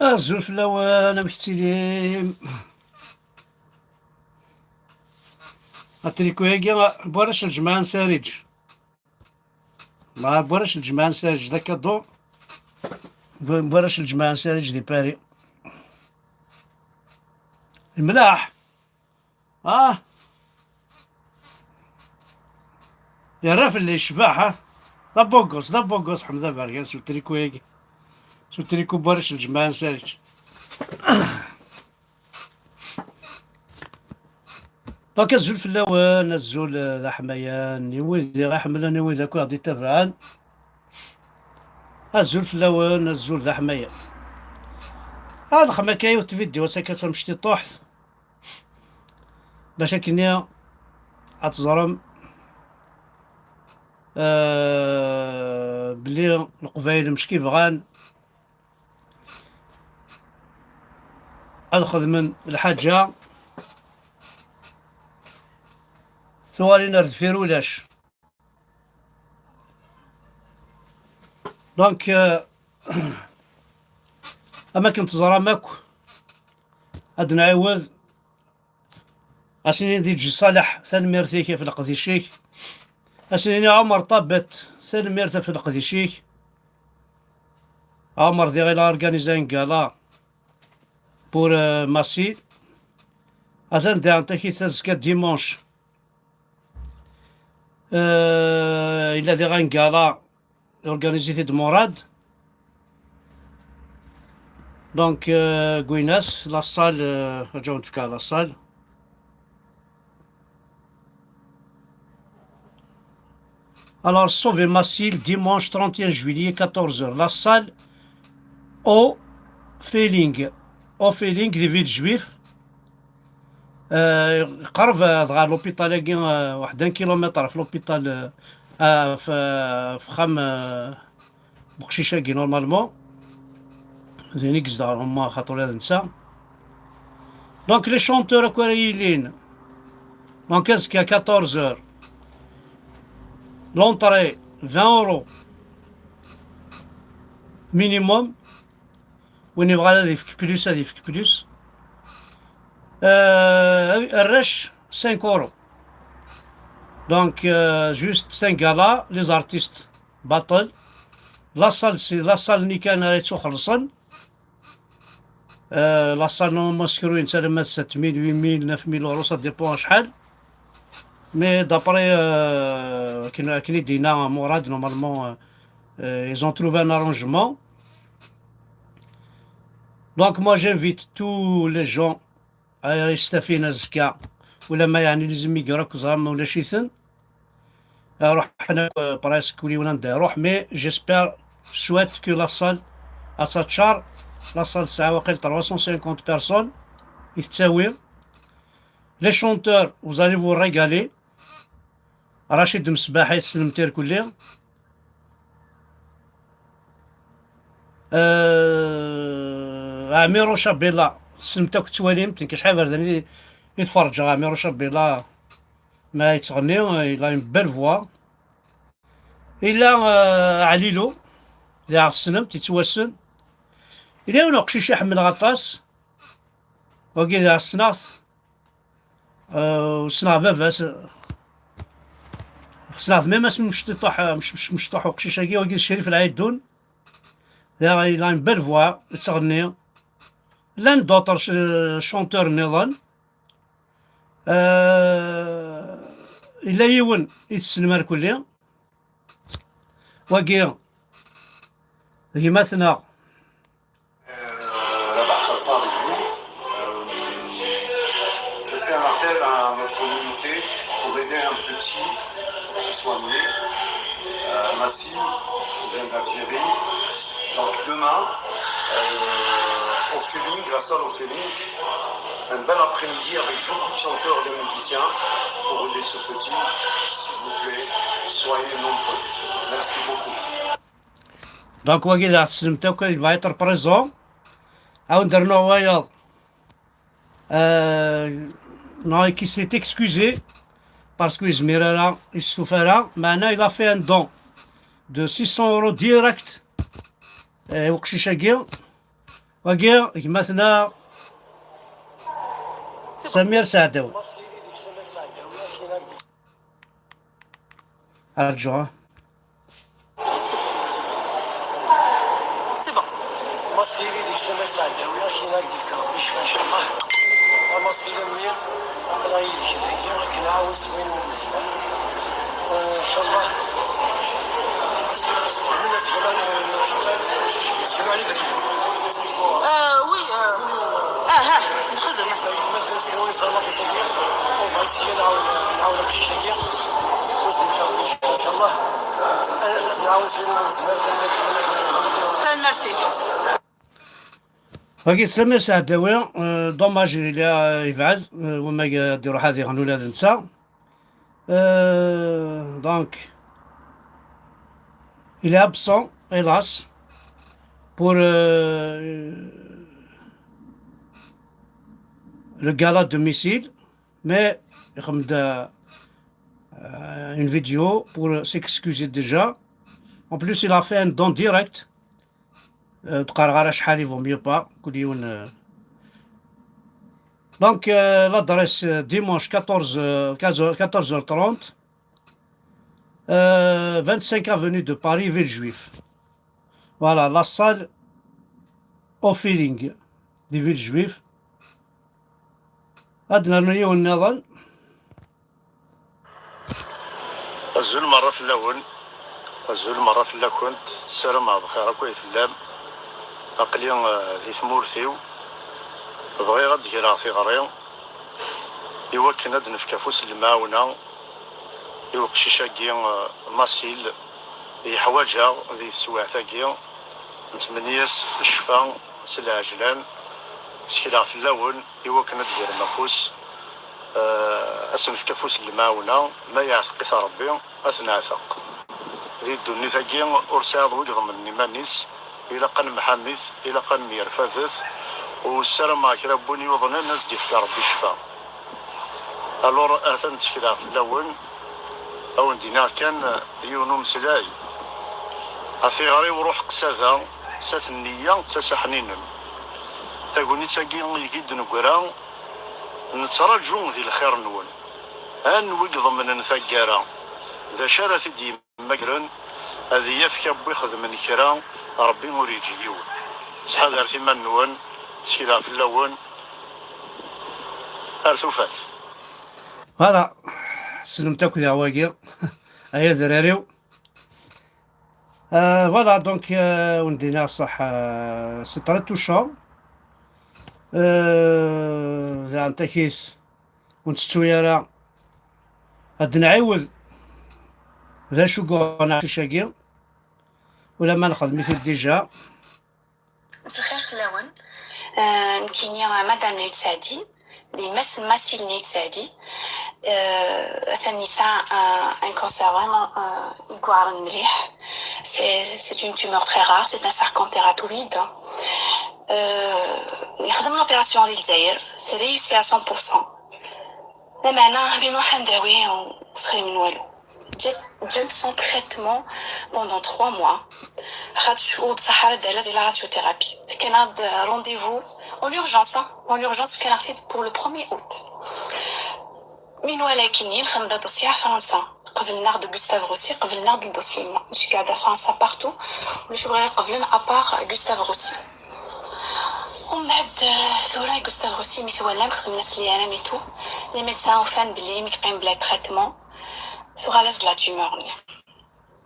الزول انا مكتيلي التريكو هاكي بوراش الجماعة نسارج ما بوراش الجماعة نسارج ذاك الضوء بوراش الجماعة نسارج دي باري الملاح يا راف اللي شباح ضبوقوس حمد بارك سو التريكو هاكي سو التريكو بوراش الجماعة نسارج دونك الزول في اللوان الزول ذا حميان يويدي غا حملان يويدي كل غادي تبعان الزول في اللوان الزول ذا حميان الخما كايوت فيديو ساكت مشتي طوحت باش كنيا اتزرم بلي القبايل مش كيف غان ادخل من الحاجة ثوالي نرد في رولاش دونك اما كنت زرا ماكو هاد نعاود اسنين ديجي صالح ثان ميرثي كيف لقضي الشيخ اسنين عمر طابت ثان ميرثا في لقضي الشيخ عمر دي غير اورغانيزين كالا بور ماسي ازان دي انتكي تزكا ديمونش إلا دي غان كالا اورغانيزيتي دو مراد دونك كويناس لاصال رجعو نتفكر لاصال alors sauver Massil dimanche 31 juillet 14h la salle au Feeling دي فيل جويف قرب دغا لوبيتال هاكي واحد كيلومتر في لوبيتال في خام بقشيشاكي نورمالمون زيني كزدار هما خاطر هذا نسا دونك لي شونتور كواريلين دونك ازكا 14h l'entrée 20 € minimum وين يبغى هذا يفك بلوس هذا يفك بلوس الرش 5 € دونك جوست 5 غالا لي زارتيست باطل لا صال اللي كان ريتو خلصن لا صال نورمالمون سكروين تسالمات 7000 8000 9000 € سا ديبون شحال مي دابري كي يدينا مراد نورمالمون ils ont trouvé un arrangement donc moi j'invite tous les gens يستفينا الزكاة ولا ما يعني لازم يقراك زعما ولا شيثن روح حنا براسك ولينا نديروح مي جيسبر سويت كو لا صال اتشار لا صال ساعة واقيلا 350 بيرسون يتساوي لي شونتور vous allez vous régaler رشيد مصباح يتسلم تير كلي عميرو شابيلا سلمتك توالي يمكن شحال برداني يتفرج عميرو شابيلا ما يتغني إلا اون بيل فوا إلا عليلو إلا السلم تيتواسن إلا ولا قشيش يحمل غطاس وكي ذا السناث وسنا باباس سناث ميم اسم مشطوح مش مشطوح وقشيشاكي وكي الشريف العيدون ذا إلا اون بيل فوا يتغني لان دوطر شونتور نظام إلا يون يتسلمر كلي وكي مثلا Je fais un appel à notre communauté pour aider un petit à se soigner. Massim vient d'Algérie. Donc demain, au Feeling, la salle au Feeling, un bel après-midi avec beaucoup de chanteurs et de musiciens pour aider ce petit. S'il vous plaît, soyez nombreux. Merci beaucoup. دونك وكي ذا سلمتك فايتر بريزون أو ندرنو وياض non qui s'est excusé parce que Izmirara Istoufara معنا il a fait un don de 600 € direct وقشيشاكي وكي مثلا سمير سعداوي أرجوه. سي بون مصيري اللي سمع سعداوي كي نقدك ربي يشفى ان شاء الله. مصيري مليح الله يجزيك راك نعاون سوين من الزمان ان شاء الله. وي ها نخدم مثلا سيروني صار في شقيق وبغيت نعاونك في الشقيق ان شاء الله نعاون سوين من الزمان. ميرسي. وكي سمير سعداوي دوماج إلا يبعد وما يديرو هذه غنولاد نتا دونك il est absent hélas pour le gala de Missile, mais il a une vidéo pour s'excuser déjà. En plus il a fait un don direct. تقرر شحال يفو ميو با كل يوم. دونك l'adresse dimanche 14h30 25 avenue de Paris Villejuif. Voilà la salle au feeling de Villejuif. أدنى مليون نظن. الزول مرة في اللون الزول مرة في اللون كنت السلام على بخير كويس اللام أقلي في ثمورثيو بغي غد كرا في غريم إوا كنا نفكا فوس الماونة إوا قشيشاكي ماسيل يحواجها ذي السواع ثاكي نتمنياس الشفا سلعجلان سكلا في اللون إوا كنا دير مفوس أسنفكا فوس الماونة ما يعثق ربي أثناثق ذي الدنيا ثاكي أرساض وجه من مانيس إلا قن محمث إلا قن يرفثث والسلام معك ربوني وظن الناس ديفك ربي شفا. ألور أثن تشكيلا في اللون أو دينا كان يونو مسلاي أثي غري وروح قساثا سات النية تسحنين تاقوني تاقي يجد نقرا نتراجو ذي الخير نون أن وقض من نثقارا ذا شارث دي مقرن هذه يفكا بيخذ من كرا ربي مريجي يون تحذر في منون تشكيلا في اللون أرثوفات. هذا سلمتكم يا واقير أيا دراريو. فوالا دونك وندينا صح سترت وشام ذا انتكيس ونستويرا هاد نعيوذ ذا شو قونا شاقير ولا ما ناخذ مثل ديجا. مسخير خلاون مكينيا مدام نيت سعدي les Massil Neyt Saadi. Ça un cancer vraiment c'est une tumeur très rare, c'est un sarcome tératoïde. يخدم l'opération للجزائر c'est réussi à 100%. لا معناه بنروح نداوي وصغير من والو. جات son traitement pendant 3 mois. خاطش وتصحى دايره ديال la radiothérapie. كان عاد rendez-vous en urgence كان عرفت pour le 1er août. من ولكن خدنا دوسي فرنسا قبل ناخذ غوستاف روسي قبل ناخذ الدوسي ماشي قاعده فرنسا بارتو ولا شي بغا قبل ابار غوستاف روسي. ومن بعد ثورا غوستاف روسي مي سوا لا خدمنا لي انا ميتو لي ميدسان وفان بلي ميقيم بلا تريتمون سوغا لاز لا تيمور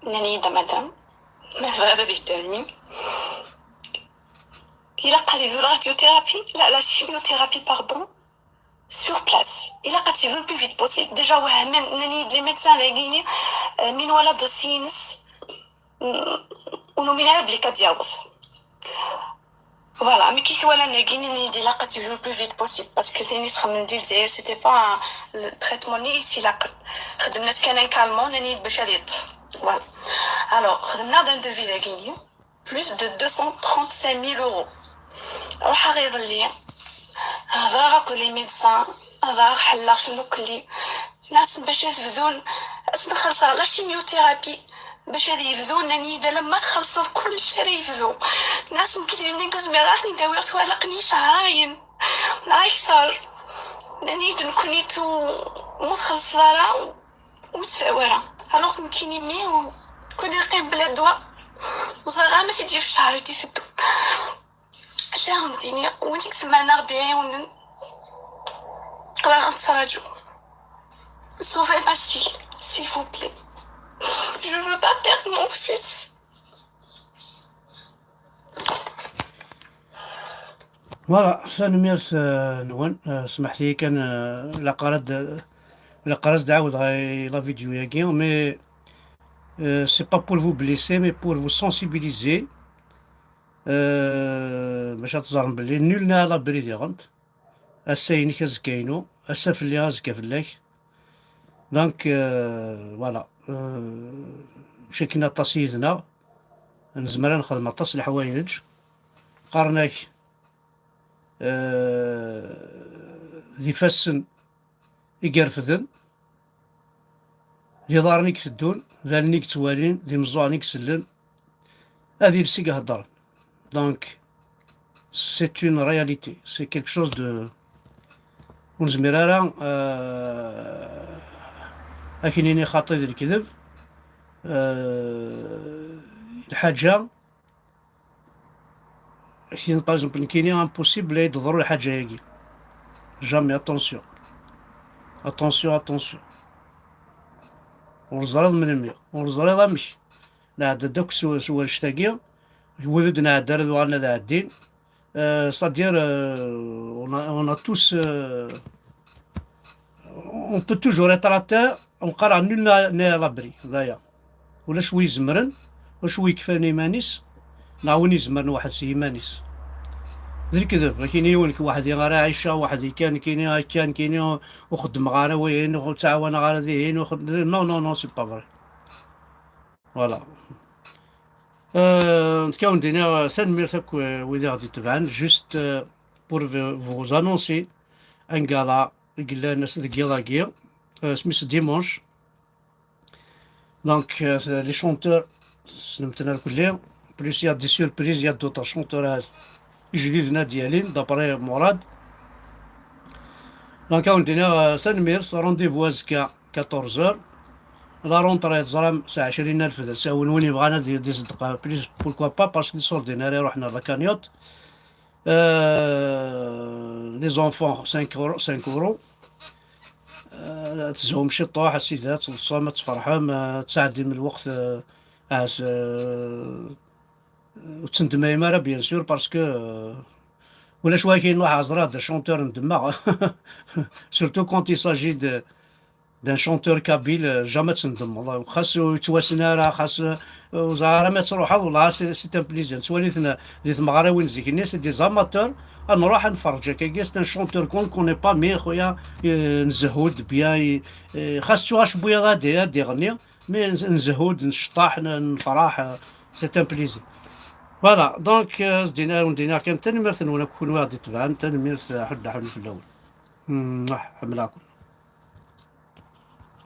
ناني دا مدام ما فهذا ديتامين il a قال لي radiothérapie la chimiothérapie pardon sur place. Il a dit le plus vite possible. Déjà, les médecins les من ولا دوسينس ونومينال بلي كدياوس. Voilà, mais qui soit là ناقيني دي لاقت le plus vite possible parce que c'est une خمن ديال الجزائر c'était pas le traitement ni ici là. خدمنا كان كالمون ناني باش هاديط. Voilà. Alors, خدمنا d'un devis ناقيني plus de 235 000 euros. راح غير لي هذا كل لي ميدسان هذا حلا شنو كلي ناس باش يفذون نخلص على شيميوثيرابي باش غادي يبدو انني دا لما تخلصت كل شيء راه يبدو الناس مكتبين لي كوز ميراحني داوي توالقني شهرين اكثر لاني كنيتو متخلصه ومتساوره الوغ كاينين مي كون يقيم بلا دواء وصراحه ما تجي في الشهر تيسدو فهمتيني وانت كسمعنا غدي نقدر نتراجعو sauvez Basile s'il vous plaît je veux pas perdre mon fils. فوالا سنميرس نون سمحت لي كان la قرص دعاود غاي لا فيديو ياكي مي سي با بور فو بليسي مي بور فو سونسيبيليزي باش تزرم بلي نولنا لا بري ديغنت الساينك ازكاينو السافلي ازكا فلاك دونك فوالا مشاكلنا تصيدنا نزمر نخدم اطاس الحوايج قارناك ذي فسن يقرفذن ذي ضارنيك تدون ذالنيك توالين ذي مزوعنيك سلن هذه لسيقة هدرن دونك c'est une réalité c'est quelque chose de ونزميرارا أكينيني خاطي ذي الكذب الحاجة كاين باغ اكزومبل كاينين امبوسيبل يضروا الحاجة هاكي جامي اتونسيون ورزريض من المية ورزريض مش نعد داك سوال شتاقيا ودود نعد رد وغانا ذا عدين c'est-à-dire on a tous on peut toujours être à terre ونقرا نولنا لابري هذايا ولا شوي زمرن وشوي كفاني مانيس نعاون يزمرن واحد سي مانيس ذي الكذب كاين يونك واحد غير عايشة واحد كاين وخدم غارة وين وتعاون غارة ذين نو سي با فري فوالا نتكاون دينا سنمير تاك وإذا غادي تبعن جوست بور فوز انونسي ان كالا قلا الناس ديالاكيا سميتو ديمونش دونك لي شونتور سلمتنا الكل بليس يا دي سوربريز يا دوطا شونتورات جديدنا ديالين دابري مراد دونك عاوندينا سنمير رونديفو ازكا 14 لا رونطري تزرم ساعة 20,000 ساونوني بغانا دي صدقة بليس بوركوا با باسكو سورديناري روحنا لاكانيوت لي زونفون 5 اورو تزهو مشي طوح السيدات تصوم تفرحهم تساعدي من الوقت وتندمي مرة بيان سور باسكو ولا شويه كاين واحد عزرات شونتور ندمع سورتو كونت يساجي دان شونتور كابيل جامي تندم والله خاصو يتواسنا راه خاص وزعرا ما تروح والله سي ان بليزير تواليتنا دي المغرب وين زيك الناس دي زاماتور نروح نفرج كاكيس ان شونتور كوني با مي خويا نزهود بيان خاص تواش بويا غادي يغني مي نزهود نشطاح نفرح سي ان بليزير فوالا دونك دينا كان تنميرث ولا كون واحد يتبعن تنميرث حد في الاول حملاكم.